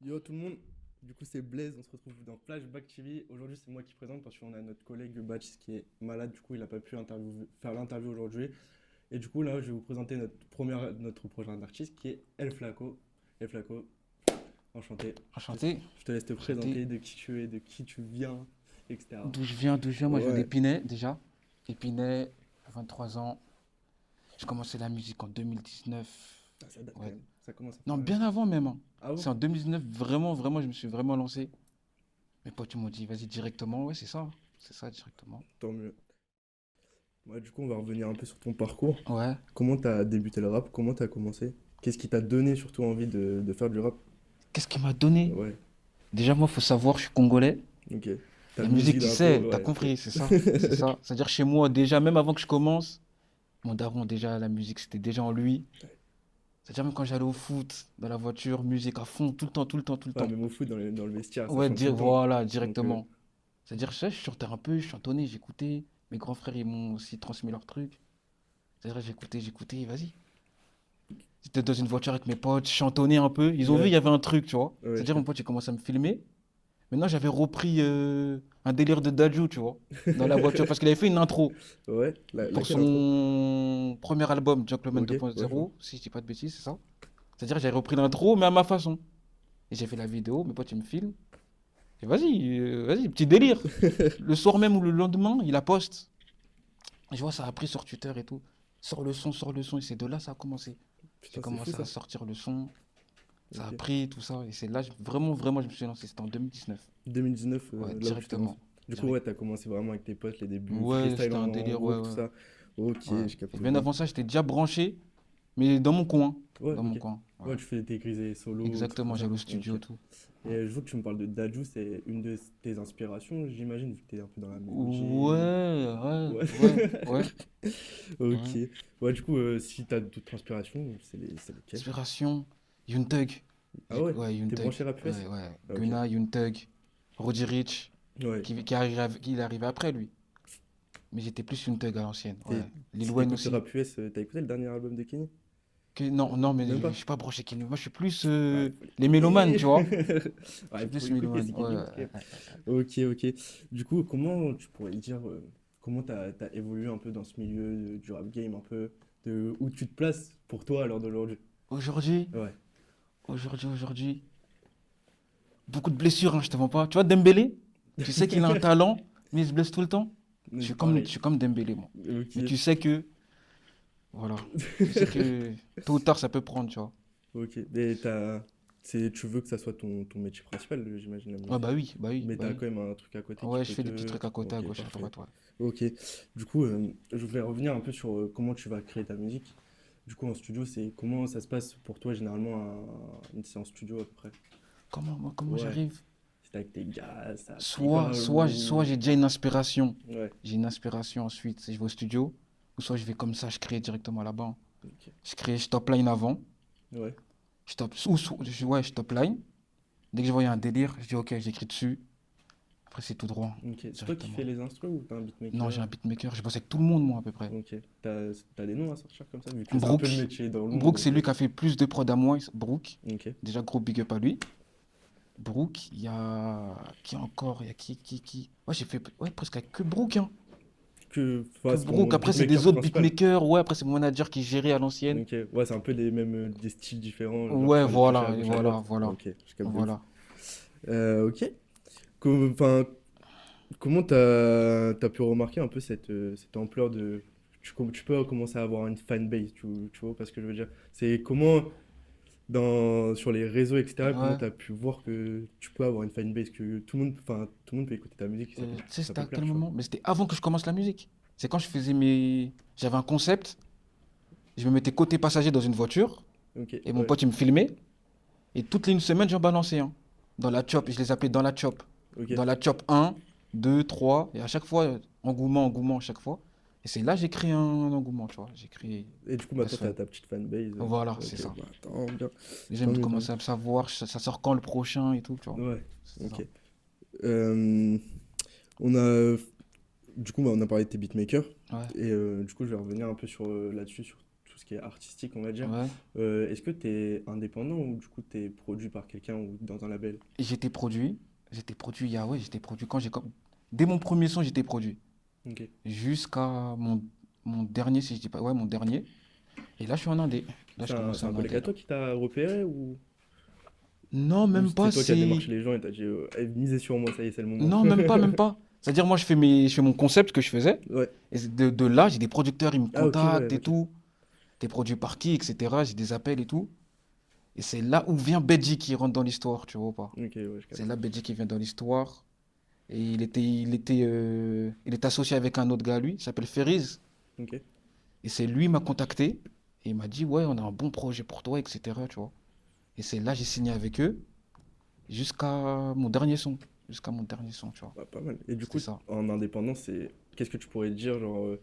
Yo tout le monde, du coup c'est Blaise, on se retrouve dans Flashback TV. Aujourd'hui c'est moi qui présente parce qu'on a notre collègue Batch qui est malade, du coup il n'a pas pu faire l'interview aujourd'hui. Et du coup là je vais vous présenter notre prochain artiste qui est El Flaco. El Flaco, enchanté. Enchanté, Je te laisse te enchanté. présenter de qui tu es, de qui tu viens, etc. D'où je viens, moi je viens Ouais, d'Épinay déjà. Épinay, 23 ans. J'ai commencé la musique en 2019. ah, ça date quand Ouais. même, ça commence à Non, faire. bien avant même, hein. Ah bon? C'est en 2019, vraiment, vraiment, je me suis vraiment lancé. Mes potes ils m'ont dit, vas-y directement. Ouais, c'est ça, hein. C'est ça directement. Tant mieux. Ouais, du coup on va revenir un peu sur ton parcours. Ouais. Comment t'as débuté le rap? Comment t'as commencé? Qu'est-ce qui t'a donné surtout envie de faire du rap? Qu'est-ce qui m'a donné? Ouais. Déjà, moi, faut savoir, je suis congolais. Ok. Ta La musique, musique tu dans la peau, sais, t'as ouais, ok. compris, c'est ça. C'est ça. C'est-à-dire chez moi, déjà, même avant que je commence, mon daron, déjà, la musique, c'était déjà en lui. C'est-à-dire même quand j'allais au foot, dans la voiture, musique à fond, tout le temps, tout le temps, tout le Ouais, temps. même au foot, dans le vestiaire, ça Ouais, chante tout le temps. voilà, Donc, directement. C'est-à-dire, je chantais un peu, je chantonnais, j'écoutais. Mes grands frères, ils m'ont aussi transmis leurs trucs. C'est-à-dire, j'écoutais, vas-y. J'étais dans une voiture avec mes potes, je chantonnais un peu. Ils ont vu, il ouais, y avait un truc, tu vois. ouais, je C'est-à-dire, mon capte. pote, il commence à me filmer. Maintenant, j'avais repris un délire de Dadju, tu vois, dans la voiture, parce qu'il avait fait une intro Ouais, pour laquelle intro? son premier album, Gentleman Ok, ouais, je vois. 2.0, si je dis pas de bêtises, c'est ça. C'est-à-dire, j'avais repris l'intro, mais à ma façon. Et j'ai fait la vidéo, mes potes, ils me filment. Et vas-y, petit délire. Le soir même ou le lendemain, il la poste. Je vois, ça a pris sur Twitter et tout. Sors le son. Et c'est de là ça a commencé. J'ai Putain, c'est fou commencé ça. à sortir le son. Ça a Ok. pris, tout ça. Et c'est là, vraiment, vraiment, je me suis lancé. C'était en 2019. 2019, Ouais, là où tu t'es lancé. directement. Du coup, Direct. ouais, t'as commencé vraiment avec tes potes, les débuts, Ouais, freestyle c'était un en délire, ouais, groupe, tout ouais. ça. Ok, Ouais. je Et capte bien bien. avant ça, j'étais déjà branché, mais dans mon coin. Ouais, Dans mon ok. coin. Ouais. Ouais, tu fais tes grisés solo, trucs comme Exactement, ça. j'allais au Ok. studio, tout. Ouais. Et je vois que tu me parles de Dadju, c'est une de tes inspirations, j'imagine, vu que t'es un peu dans la mélodie. Ouais, ouais, Ouais. ouais, ouais, Ok. ouais. Ouais, du coup, si t'as d'autres inspirations, c'est lesquelles? Inspiration, Yoon Thug. Ah ouais? Ouais, Yoon T'es Thug. branché rap US? Ouais, ouais. Ah, ok. Gunna, Yoon Thug, Roddy Ricch, Ouais. qui est arrivé après lui. Mais j'étais plus Yoon Thug à l'ancienne. Ouais. Et Lil si Wayne t'écoutes le aussi. rap US, t'as écouté le dernier album de Kenny? Non, non, mais Même je pas? suis pas branché Kenny. Moi, je suis plus Ouais, il faut les mélomanes, l'écouter. tu vois. Je Ouais, suis il faut plus l'écouter, mélomane. c'est Ouais, Kenny, frère. Ok, ok. Du coup, comment tu pourrais dire, comment t'as évolué un peu dans ce milieu du rap game, un peu, de où tu te places pour toi à l'heure d'aujourd'hui? Aujourd'hui, Ouais. aujourd'hui, beaucoup de blessures, hein, je te mens pas. Tu vois, Dembélé, tu sais qu'il a un talent, mais il se blesse tout le temps. Mais Je pareil. suis comme Dembélé, moi. Mais Ok. tu sais que, voilà. Tu sais que tôt ou tard, ça peut prendre, tu vois. Ok. Mais tu veux que ça soit ton métier principal, j'imagine, la Ah musique. bah oui, bah oui, Mais bah t'as oui. quand même un truc à côté qui Ouais, je peut fais des petits te. trucs à côté, à Ok, gauche, à parfait. droite, ouais. Ok. Du coup, je voulais revenir un peu sur comment tu vas créer ta musique. Du coup, en studio, c'est comment ça se passe pour toi généralement une séance studio à peu près? Comment Ouais. j'arrive? C'est avec tes gars, ça Soit, rigole soit, soit ou. j'ai déjà une inspiration. Ouais. J'ai une inspiration ensuite, si je vais au studio. Ou soit je vais comme ça, je crée directement là-bas. Ok. Je top line avant. Ouais. Je top line. Dès que je vois il y a un délire, je dis ok, j'écris dessus. Après, c'est tout droit, Ok. C'est toi qui fais directement. les instrus ou t'as un Non, j'ai beatmaker? un beatmaker, je bosse avec tout le monde, moi, à peu près. Ok. T'as des noms à sortir comme ça, vu que c'est un peu le Brooke, métier dans le nom, Brooke, c'est donc. lui qui a fait plus de prod à moi, Brooke. Ok. Déjà, gros big up à lui. Brooke, il y a. Qui encore? Il y a qui? Ouais, j'ai fait ouais, presque avec que Brooke, hein. Enfin, Que c'est Brooke. ton Après, c'est des beatmaker autres principal. beatmakers. Ouais, après, c'est mon manager qui gérait à l'ancienne. Ok, ouais, c'est un peu des styles différents, genre Ouais, tu vas les piocher à voilà, et gauche à voilà, droite. voilà. Ok, je capte de ouf. Voilà. Ok. Enfin, comment t'as pu remarquer un peu cette ampleur de. Tu peux commencer à avoir une fanbase, tu vois, parce que je veux dire. C'est comment, sur les réseaux, etc., comment Ouais. t'as pu voir que tu peux avoir une fanbase, que tout le monde peut écouter ta musique, et Tu sais, ça c'était peut à plaire, quel tu vois. moment? Mais c'était avant que je commence la musique. C'est quand je faisais mes. J'avais un concept. Je me mettais côté passager dans une voiture. Ok, Et mon ouais, pote, il me filmait. Et toutes les une semaine, j'en balançais un. Dans la chop. Je les appelais dans la chop. ok. Dans la chop 1, 2, 3. Et à chaque fois, engouement à chaque fois. Et c'est là que j'ai créé un engouement, tu vois. J'ai créé Et du coup, Best maintenant, t'as Fun. ta petite fanbase. Voilà, c'est Ok, ça. bah, attends, bien. Les gens Tant ils mieux, tant mieux. commencent à savoir, ça sort quand le prochain et tout, tu vois. Ouais, C'est ça. ok. Euh, on a, du coup, bah, on a parlé de tes beatmakers. Ouais, Et du coup, je vais revenir un peu là-dessus, sur tout ce qui est artistique, on va dire. Ouais. Est-ce que tu es indépendant ou du coup tu es produit par quelqu'un ou dans un label? Et j'étais produit. J'étais produit dès mon premier son, j'étais produit. Ok. Jusqu'à mon dernier, si je dis pas. Ouais, mon dernier. Et là, je suis en indé. Là, je commence C'est un en collègue indé. à toi qui t'a repéré Non, ou même c'était pas, toi qui as c'est. démarché les gens et t'as dit eh, misez sur moi, ça y est, c'est le moment. Non, même pas, même pas. C'est-à-dire, moi, je fais mon concept que je faisais. Ouais. Et de là, j'ai des producteurs, ils me Ah, ok, ouais, contactent et ok. tout. T'es produit par qui, etc. J'ai des appels et tout. Et c'est là où vient Benji qui rentre dans l'histoire, tu vois ou pas? Ok, ouais, je C'est capte. là Benji qui vient dans l'histoire. Et il était associé avec un autre gars, lui, il s'appelle Feriz. Ok. Et c'est lui qui m'a contacté. Et il m'a dit, ouais, on a un bon projet pour toi, etc. Tu vois. Et c'est là que j'ai signé avec eux jusqu'à mon dernier son. Jusqu'à mon dernier son, tu vois. Bah, pas mal. Et du C'était coup, ça. en indépendant, qu'est-ce que tu pourrais dire, genre,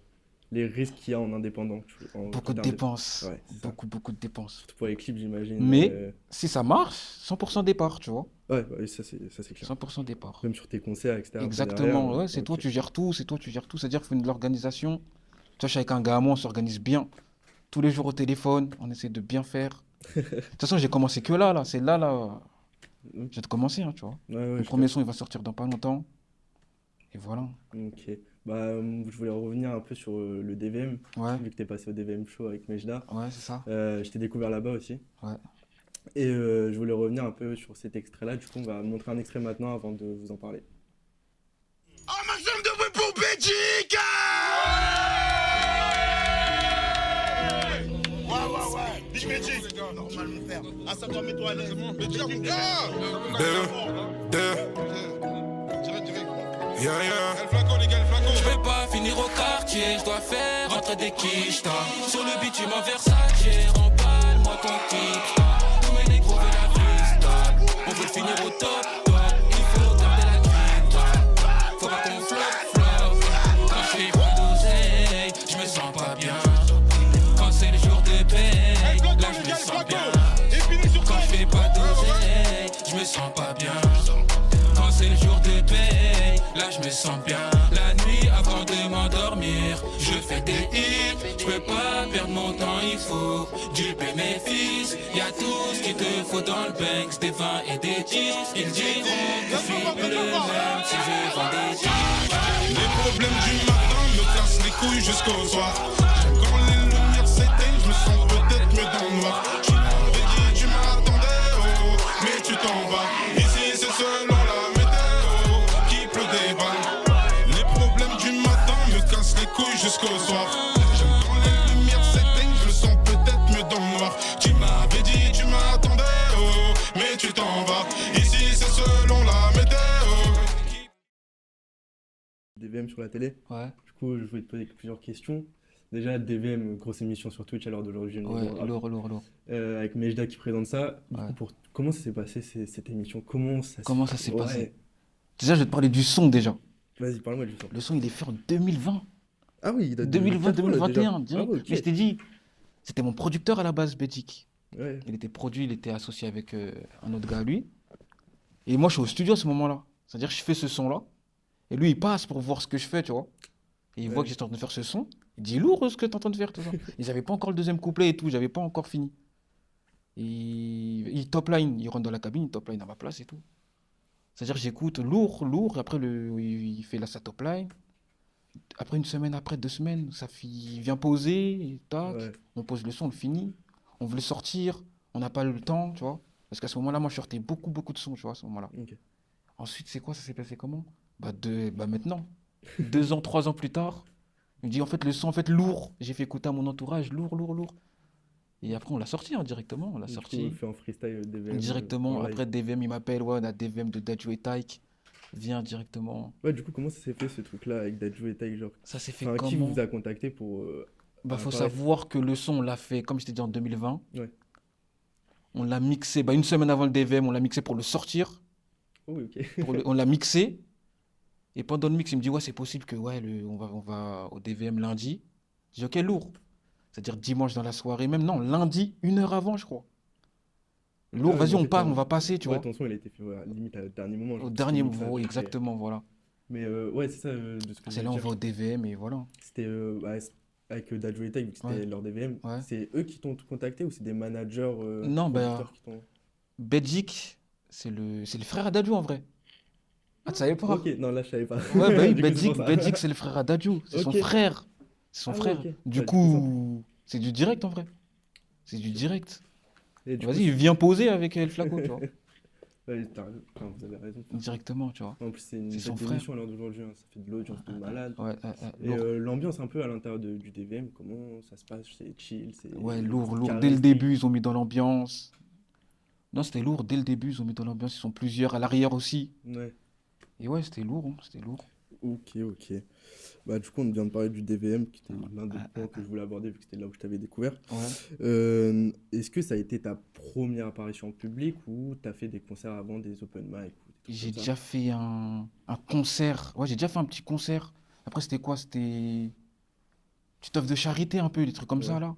les risques qu'il y a en indépendant, Beaucoup de côté dépenses. Ouais, c'est ça. Beaucoup de dépenses. Surtout pour les clips, j'imagine. Mais si ça marche, 100% départ, tu vois. Ouais, bah, oui, ça c'est clair. 100% départ. Même sur tes concerts, etc. après, derrière, Exactement, ouais, c'est toi, ok. tu gères tout, c'est toi, tu gères tout. C'est-à-dire qu'il faut de l'organisation. Tu vois, je suis avec un gars à moi, on s'organise bien. Tous les jours au téléphone, on essaie de bien faire. De toute façon, j'ai commencé que là. C'est là. Je viens de commencer, hein, tu vois. Ouais, ouais, Mon je premier capte. son, il va sortir dans pas longtemps. Et voilà. Ok. Bah, je voulais revenir un peu sur le DVM, Ouais, vu que t'es passé au DVM Show avec Mejda. ouais, c'est ça. Je t'ai découvert là-bas aussi. Ouais. Et je voulais revenir un peu sur cet extrait-là. Du coup, on va montrer un extrait maintenant avant de vous en parler. Un maximum de bruit pour Belgique. Ouais. Dis Belgique. Normal, mon frère. Ah, ça doit mettre toi à l'aise. Belgique, mon gars. El flaco, les gars, el flaco. Je vais pas finir au quartier, je dois faire rentrer des quichetas. Sur le bitume en Versace, remballe-moi ton kick. Tous mes négros veulent la freestyle. On veut finir au top, il faut garder la grinta. Faut pas qu'on flop. Quand je fais pas d'oseille, je me sens pas bien. Quand c'est le jour de paye, là je me sens bien. Quand je fais pas d'oseille, je me sens pas bien. Quand c'est le jour de paye, là je me sens bien. La nuit avant de m'endormir, je fais des hits. Je peux pas perdre mon temps, il faut du bénéfice. Y'a tout ce qu'il te faut dans le bank, des vins et des disques. Ils diront que je suis plus le même si je vends des disques. Les problèmes du matin me cassent les couilles jusqu'au soir. J'aime quand les lumières s'éteignent, je me sens peut-être mieux dans le noir. Tu m'avais dit, tu m'attendais, oh, mais tu t'en vas. Ici c'est selon la météo qui pleut des balles. Les problèmes du matin me cassent les couilles jusqu'au soir. J'aime quand les lumières s'éteignent, je me sens peut-être mieux dans le noir. Tu m'avais dit, tu m'attendais, oh, mais tu t'en vas. Ici c'est selon la météo. DVM sur la télé. Ouais, Du coup, je voulais te poser plusieurs questions. Déjà, DVM, grosse émission sur Twitch à l'heure d'aujourd'hui. ouais, lourd. Avec Mejda qui présente ça. Du Ouais. coup, comment ça s'est passé cette émission? Comment ça s'est Comment ça s'est passé? Déjà, je vais te parler du son déjà. Vas-y, parle-moi du son. Le son, il est fait en 2020. Ah oui, il date de 2020, 4 ans, là, déjà. 2021, Ah direct. ouais, ok. Mais je t'ai dit, c'était mon producteur à la base, Belgique. Ouais. Il était produit, il était associé avec un autre gars à lui. Et moi, je suis au studio à ce moment-là. C'est-à-dire, je fais ce son-là. Et lui, il passe pour voir ce que je fais, tu vois. Et il voit Ouais. que j'étais en train de faire ce son. Il dit, lourd ce que tu es en train de faire, tout ça. Et j'avais pas encore le deuxième couplet et tout, j'avais pas encore fini. Et il top line, il rentre dans la cabine, il top line à ma place et tout. C'est-à-dire, j'écoute lourd. Et après, il fait là sa top line. Après une semaine, après 2 semaines, il vient poser, et tac, Ouais. on pose le son, on le finit. On veut le sortir, on n'a pas le temps, tu vois. Parce qu'à ce moment-là, moi, je sortais beaucoup de sons, tu vois, à ce moment-là. Ok. Ensuite, c'est quoi, ça s'est passé comment? Bah maintenant, 2 ans, 3 ans plus tard, il me dit, en fait, le son, en fait, lourd. J'ai fait écouter à mon entourage, lourd. Et après, on l'a sorti, hein, directement, on l'a Du coup, sorti. fait en freestyle DVM. Directement, en live. après DVM, il m'appelle, ouais, on a DVM de Dadju et Taïk. Viens directement. Ouais, du coup, comment ça s'est fait ce truc-là avec Dadju et Taïk, genre? Ça s'est fait Enfin, qui comment? vous a contacté pour. Bah, faut apparaître? savoir que le son, on l'a fait, comme je t'ai dit, en 2020. Ouais. On l'a mixé, une semaine avant le DVM, on l'a mixé pour le sortir. Oh, oui, ok. On l'a mixé. Et pendant le mix, il me dit, ouais, c'est possible que ouais, on va au DVM lundi. Je dis, ok, lourd. C'est-à-dire dimanche dans la soirée, même non, lundi, 1 heure avant, je crois. Lourd, Ah, vas-y, en on fait, part, on va passer, tu Ouais, vois. ton son, il a été fait limite au dernier moment. genre, Au petit dernier mixage, moment, ok. exactement, voilà. Mais ouais, c'est ça, de ce que je C'est voulais là, on dire. va au DVM et voilà. C'était avec Dadju et Tech, vu que c'était Ouais. leur DVM, Ouais. c'est eux qui t'ont contacté ou c'est des managers, Non, producteurs qui t'ont... Belgique, c'est le frère à Dadju en vrai. Ah, tu savais pas? Ok, non, là, je savais pas. Ouais, bah oui, Du coup, c'est pour ça. Belgique, c'est le frère à Dadju. C'est son Ok. frère. C'est son Ah ouais, frère. ok. Du Bah, du coup, coup, c'est du direct en vrai. C'est du direct. Et du coup, Vas-y, viens poser avec El Flaco, tu vois. ouais, enfin, vous avez raison. Directement, tu vois. En plus, c'est une C'est son fête frère. d'émission à l'heure d'aujourd'hui, hein. Ça fait de l'audience de malade. Ouais, Et lourd. l'ambiance un peu à l'intérieur du DVM, comment ça se passe? C'est chill, c'est Ouais, lourd. Dès le charismatique. début, ils ont mis dans l'ambiance. Non, c'était lourd. Dès le début, ils ont mis dans l'ambiance. Ils sont plusieurs à l'arrière aussi. Ouais, Et ouais, c'était lourd, hein, c'était lourd. ok. Bah, du coup, on vient de parler du DVM, qui était l'un des Ah, points que je voulais aborder, vu que c'était là où je t'avais découvert. Ouais. Est-ce que ça a été ta première apparition en public ou t'as fait des concerts avant, des open mic ou des trucs J'ai comme ça? déjà fait un concert. Ouais, j'ai déjà fait un petit concert. Après, c'était quoi? C'était petite œuvre de charité, un peu, des trucs comme ça, Ouais. là.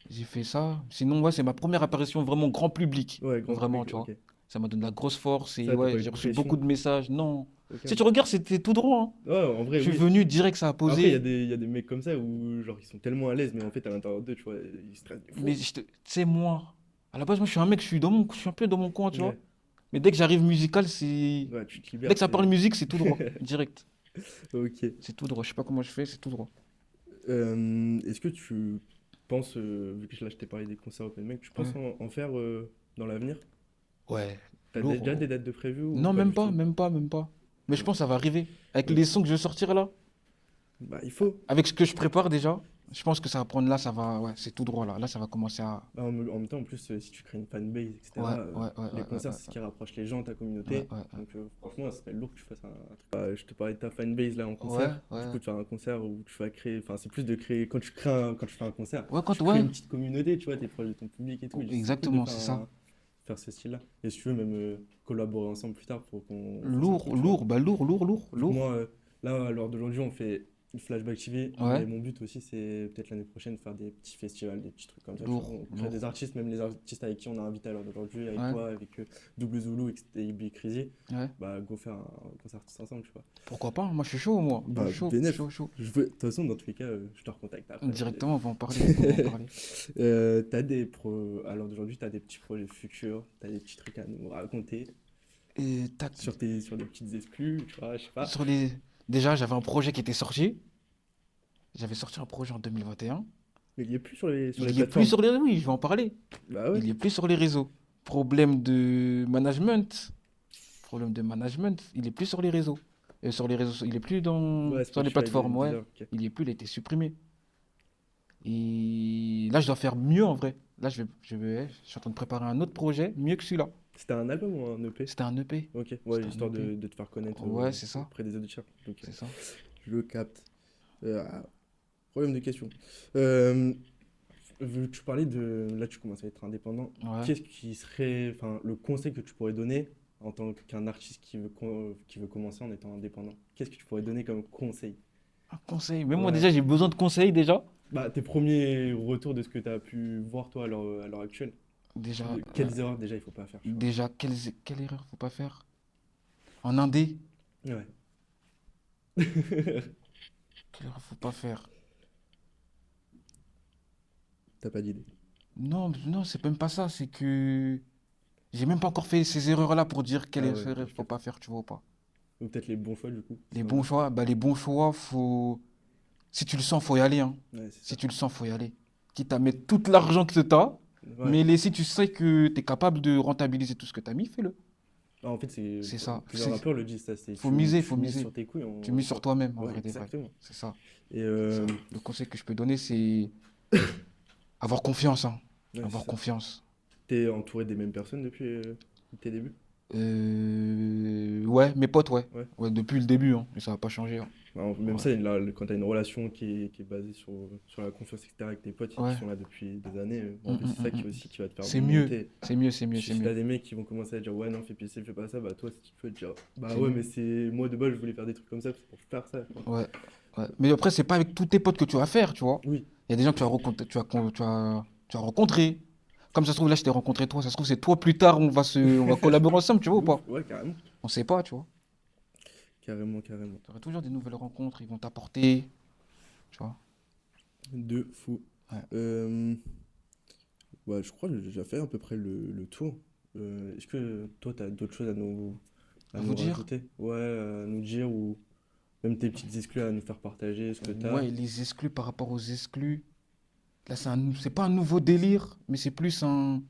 J'ai fait ça. Sinon, ouais, c'est ma première apparition vraiment grand public. Ouais, grand Vraiment, public, tu vois. ok. Ça m'a donné de la grosse force et Ça, t'as pas ouais, eu j'ai de reçu pression? beaucoup de messages. Non. Ok. Si tu regardes, c'était tout droit, hein. Ouais, en vrai, Je suis oui. venu direct, ça a Après, posé. il y a des mecs comme ça où, genre, ils sont tellement à l'aise, mais en fait, à l'intérieur d'eux, tu vois, ils stressent des fous. Mais tu sais, moi, à la base, moi, je suis un mec, je suis un peu dans mon coin, tu vois. Ouais. Mais dès que j'arrive musical, c'est. Ouais, tu te libères. Dès que ça c'est- parle musique, c'est tout droit, direct. Ok. C'est tout droit. Je sais pas comment je fais, c'est tout droit. Est-ce que tu penses, vu que là, je t'ai parlé des concerts open mic, tu penses en faire dans l'avenir? Ouais. T'as Lourd. déjà des dates de prévues ou Non, pas même du pas, tout? même pas, même pas. Mais je pense que ça va arriver. Avec les sons que je vais sortir là, Bah, il faut. avec ce que je prépare déjà, je pense que ça va prendre là, ça va. Ouais, c'est tout droit là. Là, ça va commencer à. Bah, en même temps, en plus, si tu crées une fanbase, etc., les concerts, c'est ce qui rapproche les gens, ta communauté. Ouais. Donc, franchement, ça serait lourd que tu fasses un truc. Je te parlais de ta fanbase là en concert. Ouais. Du coup, de faire un concert où tu vas créer. Enfin, c'est plus de créer. Quand tu fais un concert, Ouais, quand tu crées ouais. une petite communauté, tu vois, t'es proche de ton public et tout. Et c'est cool de Exactement, faire c'est ça. faire ce style-là. Et si tu veux, même collaborer ensemble plus tard pour qu'on. fasse un Lourd, truc, tu vois. lourd, bah lourd. Moi, là, à l'heure d'aujourd'hui, on fait une Flashback TV. Ouais. Mais mon but aussi, c'est peut-être l'année prochaine faire des petits festivals, des petits trucs comme ça. tu Lourd, vois. On crée lourd. des artistes, même les artistes avec qui on a invité à l'heure d'aujourd'hui, avec Ouais. toi, avec Double Zulu et Ibi Crazy. Ouais. Bah, go faire un concert tous ensemble, tu vois. Pourquoi pas? Moi, je suis chaud, moi. Bah, Je suis chaud, bénef. chaud. De toute façon, dans tous les cas, je te recontacte après. Directement, on va en parler. On va en parler. À l'heure d'aujourd'hui, t'as des petits projets futurs, t'as des petits trucs à nous raconter Et tac. sur des petites exclus, tu vois, je sais pas. Déjà, j'avais un projet qui était sorti. J'avais sorti un projet en 2021. Mais il y est plus sur les Il y est plateformes. plus sur les réseaux, oui, je vais en parler. Bah ouais. Il y est plus sur les réseaux. Problème de management. Il est plus sur les réseaux. Sur les réseaux, il est plus dans Ouais, sur les Spotify, plateformes, ouais. Deezer, ok. Il y est plus, il a été supprimé. Et là, je dois faire mieux en vrai. Là, je suis en train de préparer un autre projet, mieux que celui-là. C'était un album ou un EP? C'était un EP, Ok, ouais, C'était un histoire EP. de te faire connaître Ouais, c'est ça. auprès des auditeurs. Ok, c'est ça. je le capte. Problème de question. Tu parlais de... Là, tu commences à être indépendant. Ouais. Qu'est-ce qui serait... Enfin, le conseil que tu pourrais donner en tant qu'un artiste qui veut commencer en étant indépendant? Qu'est-ce que tu pourrais donner comme conseil? Un conseil. Même moi, Ouais. déjà, j'ai besoin de conseils déjà. Bah, tes premiers retours de ce que tu as pu voir, toi, à l'heure actuelle. Déjà, Quelles erreurs, déjà, il faut pas faire, tu vois. déjà quelle erreur faut pas faire? En indé, Ouais. quelle erreur faut pas faire? T'as pas d'idée. Non, c'est même pas ça. C'est que j'ai même pas encore fait ces erreurs-là pour dire quelle Ah ouais, erreur je faut pas faire, tu vois ou pas. Ou peut-être les bons choix, du coup. Les bons choix, faut. Si tu le sens, faut y aller, hein. Ouais, c'est ça. Si tu le sens, faut y aller. Quitte à mettre tout l'argent que tu as, Ouais. mais si tu sais que tu es capable de rentabiliser tout ce que tu as mis, fais-le. Ah, en fait, C'est ça. Plusieurs rappeurs le disent, ça. Faut miser, faut tu mises miser. sur tes couilles. Tu mises sur toi-même, en Ouais, vrai des vrais. exactement. C'est ça. Et Le conseil que je peux donner, c'est avoir confiance, hein. ouais, Avoir c'est ça. confiance. T'es entouré des mêmes personnes depuis tes débuts? Ouais, mes potes, ouais. Ouais. Ouais, depuis le début, hein. Et ça va pas changer, hein. Même Ouais. ça, quand t'as une relation qui est basée sur la confiance, etc., avec tes potes Ouais. qui sont là depuis des années, en fait, c'est ça qui va te faire C'est mieux. monter. C'est mieux, c'est mieux, Si c'est t'as mieux. des mecs qui vont commencer à dire ouais, non, fais pisser, fais pas ça, bah toi, si tu peux te dire bah C'est ouais, mieux. mais c'est moi de base, je voulais faire des trucs comme ça c'est pour faire ça, quoi. Ouais. Mais après, c'est pas avec tous tes potes que tu vas faire, tu vois. Oui, Il y a des gens que tu as rencontrés. Comme ça se trouve, là, je t'ai rencontré toi. Ça se trouve, c'est toi plus tard, on va collaborer ensemble, tu vois ou pas? ouais, carrément. On sait pas, tu vois. Carrément. Tu auras toujours des nouvelles rencontres, ils vont t'apporter. Tu vois. De fou. Ouais. Ouais, je crois que j'ai déjà fait à peu près le tour. Est-ce que toi, tu as d'autres choses à À nous vous dire? rajouter? Ouais, à nous dire ou même tes petites exclus à nous faire partager, ce que tu as. Ouais, les exclus par rapport aux exclus. Là, c'est pas un nouveau délire, mais c'est plus un.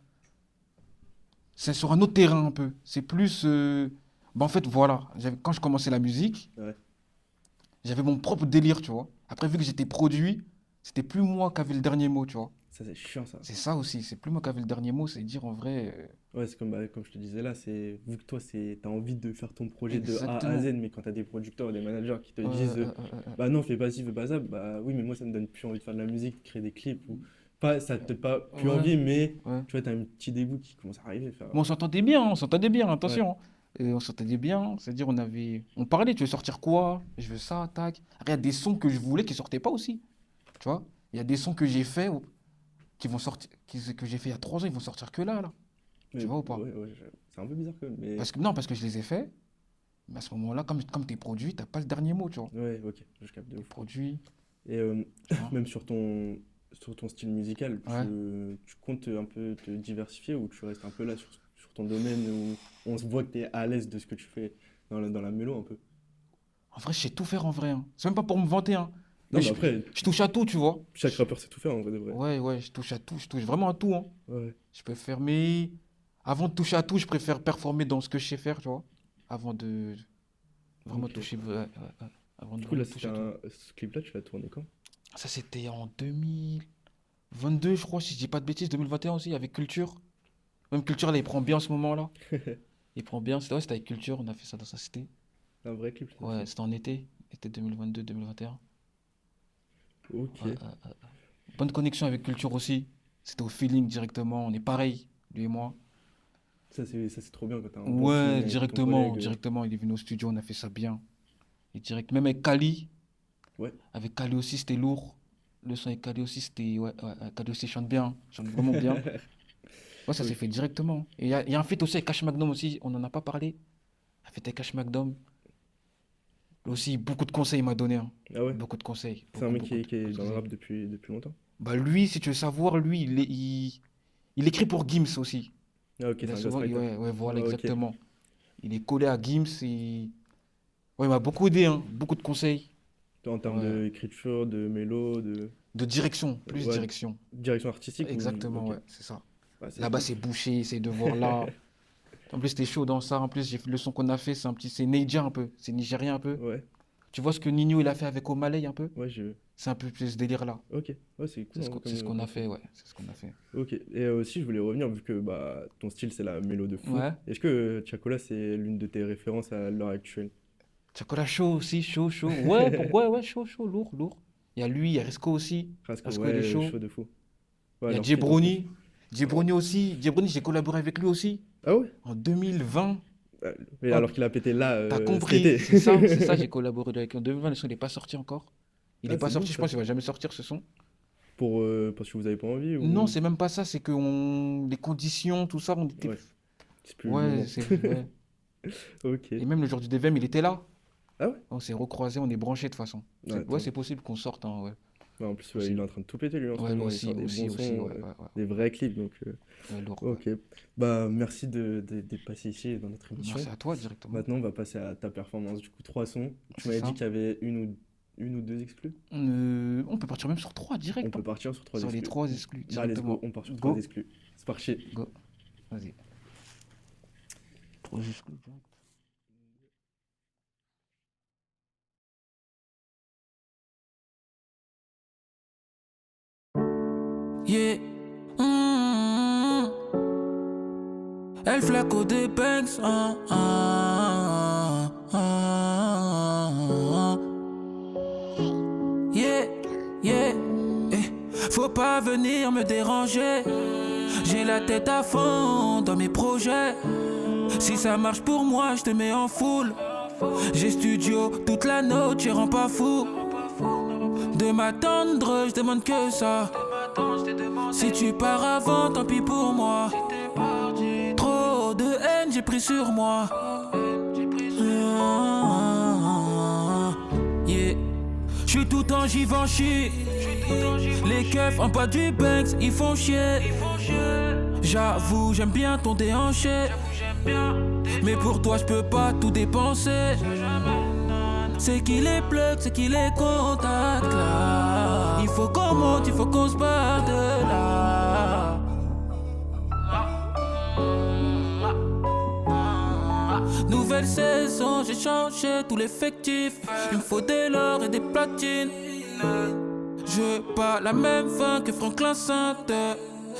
C'est sur un autre terrain un peu. C'est plus. Bah, en fait, voilà. Quand je commençais la musique, Ouais. j'avais mon propre délire, tu vois. Après, vu que j'étais produit, c'était plus moi qui avais le dernier mot, tu vois. Ça, c'est chiant, ça. C'est ça aussi, c'est plus moi qui avais le dernier mot, c'est dire en vrai. Ouais, c'est comme je te disais là, c'est vu que toi, t'as envie de faire ton projet de A à Exactement. Z, mais quand t'as des producteurs, des managers qui te Ouais, disent ouais. bah non, fais pas ci, fais pas ça, bah oui, mais moi, ça me donne plus envie de faire de la musique, de créer des clips ou pas, ça te donne pas plus Ouais, envie, mais ouais. tu vois, t'as un petit dégoût qui commence à arriver. Faire... Mais on s'entendait bien, attention. On s'entendait bien, c'est-à-dire on parlait, tu veux sortir quoi? Je veux ça, tac. Après, il y a des sons que je voulais qui sortaient pas aussi, tu vois. Il y a des sons que j'ai fait qui vont sortir, que j'ai fait il y a 3 ans, ils vont sortir que là. Mais, Tu vois ou pas? ouais, c'est un peu bizarre quand même, mais Parce que je les ai faits, mais à ce moment-là, comme tu es produit, t'as pas le dernier mot, tu vois. ouais, ok, je capte de T'es ouf. produit, Et tu vois. même sur ton style musical, Ouais. tu comptes un peu te diversifier ou tu restes un peu là sur ton domaine où on se voit que tu es à l'aise de ce que tu fais dans la mélo un peu. En vrai, je sais tout faire en vrai, hein. C'est même pas pour me vanter, hein. Non, Mais mais après, je touche à tout, tu vois. chaque rappeur sait tout faire en vrai de vrai. Ouais, je touche à tout, je touche vraiment à tout, hein. Ouais. Je peux faire, mais avant de toucher à tout, je préfère performer dans ce que je sais faire, tu vois. Avant de vraiment Ok. toucher. Ouais. Avant de Du coup, là, vraiment toucher à tout. ce clip-là, tu l'as tourné quand? Ça, c'était en 2022, je crois, si je dis pas de bêtises, 2021 aussi, avec Culture. Même Culture, là, il prend bien en ce moment-là. Il prend bien. C'était avec Culture, on a fait ça dans sa cité. Un vrai clip, ça. Ouais, c'était en été 2022-2021. Ok. Bonne connexion avec Culture aussi. C'était au feeling directement. On est pareil, lui et moi. Ça, c'est trop bien quand t'as un bon feeling Ouais, avec ton directement, collègue. directement. Il est venu au studio, on a fait ça bien. Et direct, même avec Kali. Ouais. Avec Kali aussi, c'était lourd. Le son avec Kali aussi, c'était. Ouais, Kali aussi chante bien. Chante vraiment bien. Ouais, ça Oui. s'est fait directement. Et il y a un feat aussi avec Cash Magnum aussi, on n'en a pas parlé. Un feat avec Cash Magnum. Lui aussi, beaucoup de conseils il m'a donné, hein. Ah ouais? Beaucoup de conseils. C'est un mec qui Beaucoup est de dans le conseils. rap depuis longtemps? Bah lui, si tu veux savoir, lui, il écrit pour Gims aussi. Ah ok, Il c'est a un souvent, ghostwriter. ouais, voilà, Ah, ok. exactement. Il est collé à Gims et... Ouais, il m'a beaucoup aidé, hein. Beaucoup de conseils. En termes Ouais. d'écriture, de mélo, de De direction, plus Ouais. direction. direction artistique? Exactement, Ok. ouais, c'est ça. Ouais, c'est Là-bas, cool. c'est bouché, c'est de voir là. En plus, t'es chaud dans ça. En plus, le son qu'on a fait, c'est Naija un peu. C'est nigérien un peu. Ouais, Tu vois ce que Nino il a fait avec Omalay un peu? ouais, j'ai vu. C'est un peu plus ce délire-là. Ok, ouais, c'est cool. C'est ce qu'on a fait, ouais. C'est ce qu'on a fait. Ok, et aussi, je voulais revenir, vu que bah, ton style, c'est la mélo de fou. Ouais. Est-ce que Chacola, c'est l'une de tes références à l'heure actuelle? Chocolat chaud aussi, chaud. Ouais, chaud, lourd. Il y a lui, il y a Resco aussi. Rasco, Rasco, il est ouais, chaud. chaud de fou. Il Ouais, y a leur feat, en Djebroni. Djebroni aussi. Djebroni, j'ai collaboré avec lui aussi. plus. Ah ouais? En 2020. Mais Hop. alors qu'il a pété là, T'as cet compris, été. c'est ça, j'ai collaboré avec lui en 2020. Le son, il n'est pas sorti encore. Il Ah, n'est pas c'est sorti, bon, je ça. pense qu'il va jamais sortir ce son. Parce que vous avez pas envie ou... Non, c'est même pas ça, c'est que les conditions, tout ça, on était. Ouais, c'est plus le moment. Ouais, ouais. Ok. Et même le jour du DVM, il était là. Ah ouais? On s'est recroisés, on est branchés de toute façon. Ouais, Ouais, c'est possible qu'on sorte, hein, ouais. Ouais, en plus, ouais, Aussi. il est en train de tout péter, lui, en ce Ouais, lui moment. Il aussi, sort des aussi, bons sons, ouais. des vrais clips, donc... Ouais, lourd. Ok. Bah, merci d'être passé ici dans notre émission. Merci à toi directement. Maintenant, on va passer à ta performance. Du coup, 3 sons. Tu C'est m'avais ça. dit qu'il y avait une ou deux exclus. On peut partir même sur 3 direct. On peut hein. partir sur 3 Sur exclus. les 3 exclus Bah, let's directement. go, on part sur Go. 3 exclus. C'est parti. Go. Vas-y. 3 exclus direct. Yeah. Elle flaco des banks. Yeah. Faut pas venir me déranger. J'ai la tête à fond dans mes projets. Si ça marche pour moi, je te mets en foule. J'ai studio toute la note, je rends pas fou. De m'attendre, je demande que ça. Si tu pars avant, tant pis pour moi. Trop de haine, j'ai pris sur moi. Yeah. J'suis tout en Givenchy. Les keufs en bas du Banks, ils font chier. J'avoue, j'aime bien ton déhanché. Mais pour toi, je peux pas tout dépenser. C'est qui les plugs, c'est qui les contacts là. Il faut qu'on monte, il faut qu'on se barre de là. Nouvelle saison, j'ai changé tout l'effectif. Il me faut des l'or et des platines. Je veux pas la même fin que Franklin Sainte.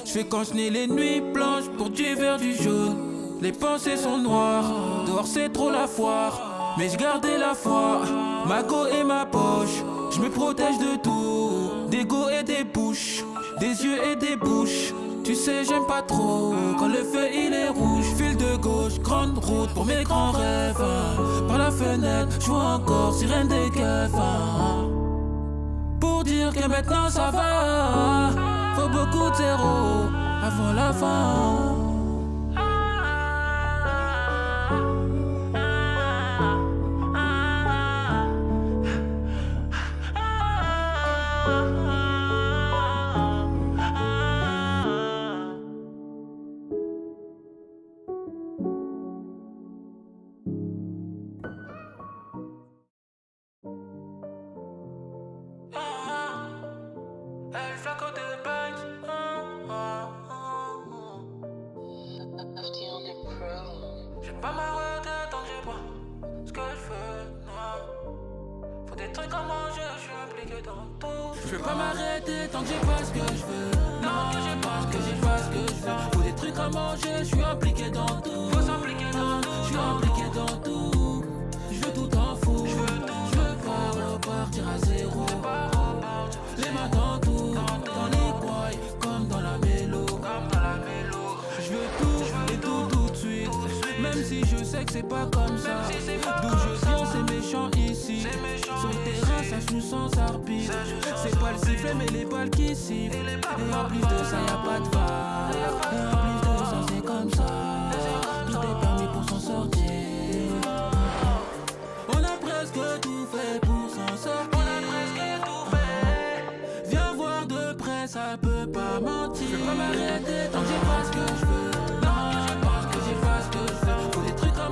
Je fais quand je n'ai les nuits blanches pour du vert du jaune. Les pensées sont noires, dehors c'est trop la foire. Mais je gardais la foi, ma go et ma poche. Je me protège de tout, des go et des bouches, des yeux et des bouches. Tu sais j'aime pas trop quand le feu il est rouge. File de gauche, grande route pour mes grands rêves. Par la fenêtre, je vois encore sirène des keufs. Pour dire que maintenant ça va, faut beaucoup de zéros avant la fin. J'ai pas m'arrêter tant que j'ai pas ce que je veux, non. Faut des trucs à manger, je suis impliqué dans tout. Je vais pas m'arrêter tant que j'ai pas ce que je veux. Non, que j'ai pas ce que j'ai pas ce que je veux. Faut des trucs à manger, je suis impliqué dans tout. Faut s'impliquer dans tout, je suis impliqué dans tout. Je veux tout en fou, je veux pas repartir à zéro. Les mains dans tout, dans les coins, comme dans la mélo. Je veux tout et tout de suite. Même si je sais que c'est pas comme ça. D'où je viens c'est méchant ici. Sur le terrain ça joue sans arbitre. C'est pas le sifflet mais les balles qui sifflent. Et en plus de ça y'a pas de VAR. Et en plus de ça c'est comme ça. Tout est permis pour s'en sortir. On a presque tout fait pour s'en sortir. Viens voir de près ça peut pas mentir. Je vais pas m'arrêter tant que j'ai pas ce que je veux.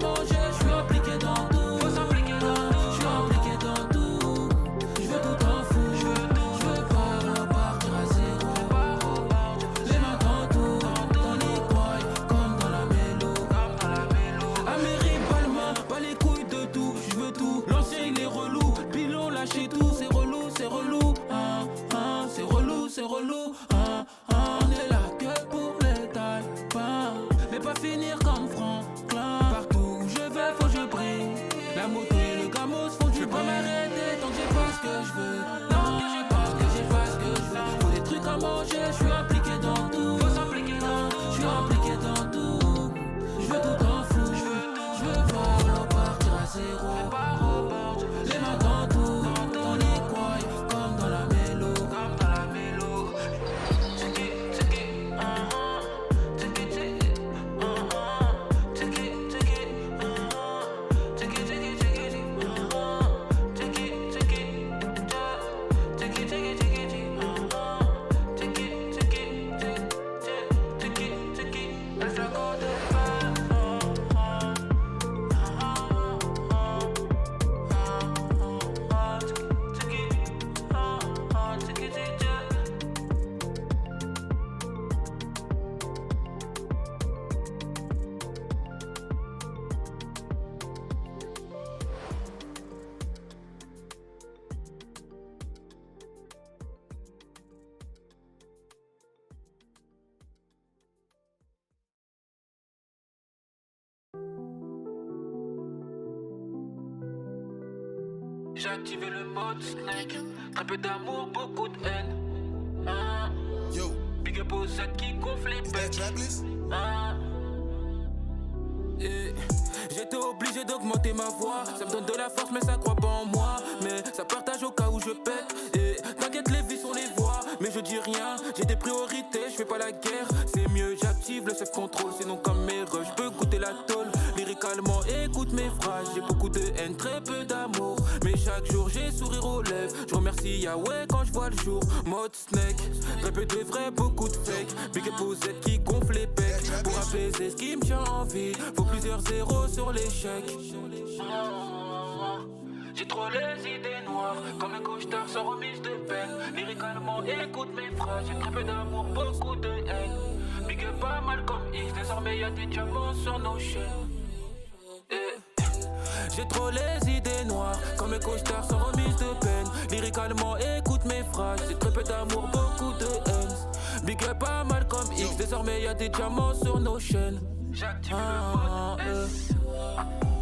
Manger, je suis impliqué dans tout. Faut s'impliquer dans tout. Je suis impliqué dans tout. Je veux tout en fou. Je veux pas repartir à zéro. Les mains dans tout, dans les coins, comme dans la mélo. Amérique, Balmain, pas les couilles de tout. Je veux tout. L'ancien il est relou. Pilon lâchez tout. C'est relou, c'est relou. C'est relou, c'est relou. On est là que pour les tailles. Mais pas finir comme Franklin. Faut que je brille. La moto et le gamos font du bruit. Je vais pas m'arrêter tant que j'ai pas ce que je veux. Non, que j'ai pas ce que j'ai pas ce que je veux. Faut des trucs à manger, je suis impliqué dans tout. Faut s'impliquer dans tout. Je suis impliqué dans tout. Je veux tout en fou. Je veux pas repartir à zéro. Les mains dans tout, dans les coins, comme dans la mélo. J'ai activé le mode Snake. Très peu d'amour, beaucoup de haine. Yo, Big up aux aides qui gonflent les is that becs. tracklist? J'étais obligé d'augmenter ma voix. Ça me donne de la force mais ça croit pas en moi. Mais ça partage au cas où je pète. Et t'inquiète les vies sont les voies. Mais je dis rien, j'ai des priorités, je fais pas la guerre. C'est mieux, j'active le self-control. Sinon comme mes rushs, je peux goûter la tôle. Lyricalement écoute mes phrases. J'ai beaucoup de haine, très peu d'amour. Mais chaque jour j'ai sourire aux lèvres. Je remercie merci Yahweh quand je vois le jour. Mode snake, très peu de vrai, beaucoup de fake. Big up aux aides qui gonflent les pecs. Pour apaiser ce qui me tient en vie, faut plusieurs zéros sur l'échec. J'ai trop les idées noires, comme un costard sans remise de peine. Lyricalement, écoute mes phrases, j'ai très peu d'amour, beaucoup de haine. Big up pas mal comme X, désormais y'a des diamants sur nos chaînes. J'ai trop les idées noires, comme un costard sans remise de peine. Lyricalement, écoute mes phrases, j'ai très peu d'amour, beaucoup de haine. Big up pas mal comme X, désormais y'a des diamants sur nos chaînes. J'active le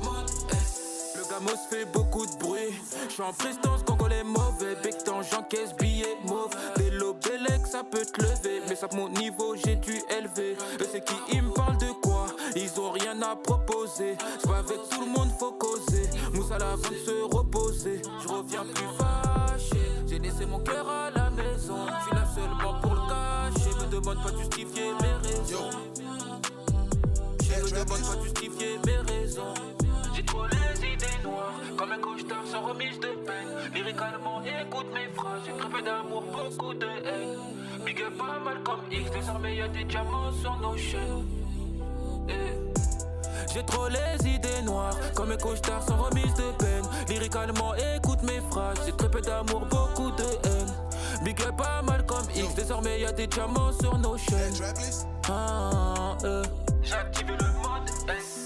mode S. Le gamos fait beaucoup de bruit. J'suis en prestance, congolais mauvais. Bec temps, j'encaisse billets mauve. Des lobélec, ça peut te lever. Mais ça, mon niveau, j'ai dû élever. Eux, c'est qui, ils me parlent de quoi? Ils ont rien à proposer. C'est pas avec tout le monde, faut causer. Mousse à la fin de se reposer. Je reviens plus fâché. J'ai laissé mon cœur à la maison. J'suis là seulement pour le cacher. Me demande pas de justifier mes raisons. Je me demande pas de justifier mes raisons. J'ai trop les idées noires, comme un costard sans remise de peine. Lyricalement, écoute mes phrases, j'ai très peu d'amour, beaucoup de haine. Big up pas mal comme X, désormais y'a des diamants sur nos chaînes. J'ai trop les idées noires, comme un costard sans remise de peine. Lyricalement, écoute mes phrases, j'ai très peu d'amour, beaucoup de haine. Big up pas mal comme X, désormais y'a des diamants sur nos chaînes. J'ai activé le mode S.